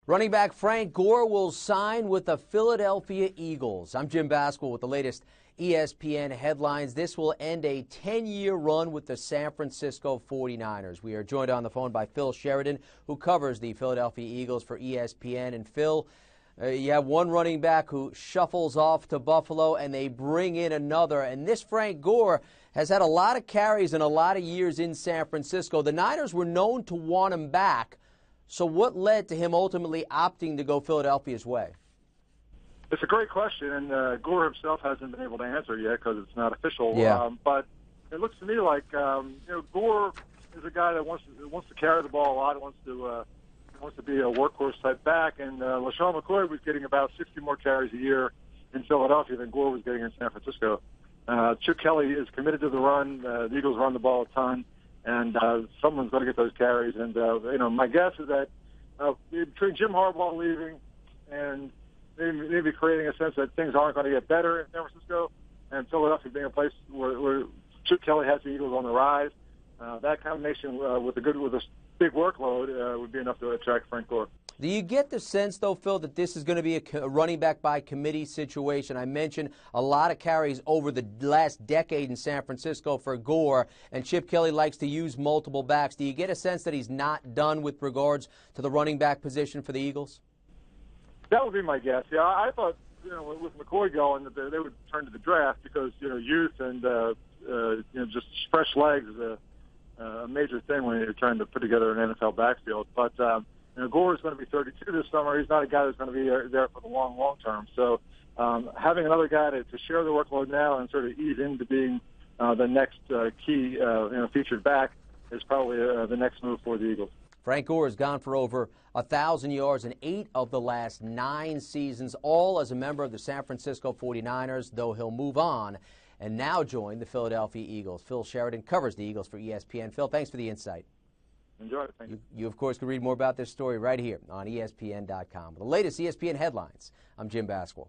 Running back Frank Gore will sign with the Philadelphia Eagles. I'm Jim Basquill with the latest ESPN headlines. This will end a 10-year run with the San Francisco 49ers. We are joined on the phone by Phil Sheridan, who covers the Philadelphia Eagles for ESPN. And Phil, you have one running back who shuffles off to Buffalo, and they bring in another. And this Frank Gore has had a lot of carries and a lot of years in San Francisco. The Niners were known to want him back. So what led to him ultimately opting to go Philadelphia's way? It's a great question, and Gore himself hasn't been able to answer it yet because it's not official. Yeah. But it looks to me like Gore is a guy that wants to carry the ball a lot. Wants to be a workhorse type back. And LeSean McCoy was getting about 60 more carries a year in Philadelphia than Gore was getting in San Francisco. Chip Kelly is committed to the run. The Eagles run the ball a ton. And someone's going to get those carries. And, my guess is that between Jim Harbaugh leaving and maybe creating a sense that things aren't going to get better in San Francisco and Philadelphia being a place where Chip Kelly has the Eagles on the rise, that combination with a big workload would be enough to attract Frank Gore. Do you get the sense, though, Phil, that this is going to be a running back by committee situation? I mentioned a lot of carries over the last decade in San Francisco for Gore, and Chip Kelly likes to use multiple backs. Do you get a sense that he's not done with regards to the running back position for the Eagles? That would be my guess. Yeah, I thought, with McCoy going, that they would turn to the draft because, youth and, just fresh legs is a major thing when you're trying to put together an NFL backfield. But, Gore is going to be 32 this summer. He's not a guy that's going to be there for the long term. So having another guy to share the workload now and sort of ease into being the next key featured back is probably the next move for the Eagles. Frank Gore has gone for over 1,000 yards in 8 of the last 9 seasons, all as a member of the San Francisco 49ers, though he'll move on and now join the Philadelphia Eagles. Phil Sheridan covers the Eagles for ESPN. Phil, thanks for the insight. Enjoy it. Thank you. You, of course, can read more about this story right here on ESPN.com. The latest ESPN headlines. I'm Jim Basquill.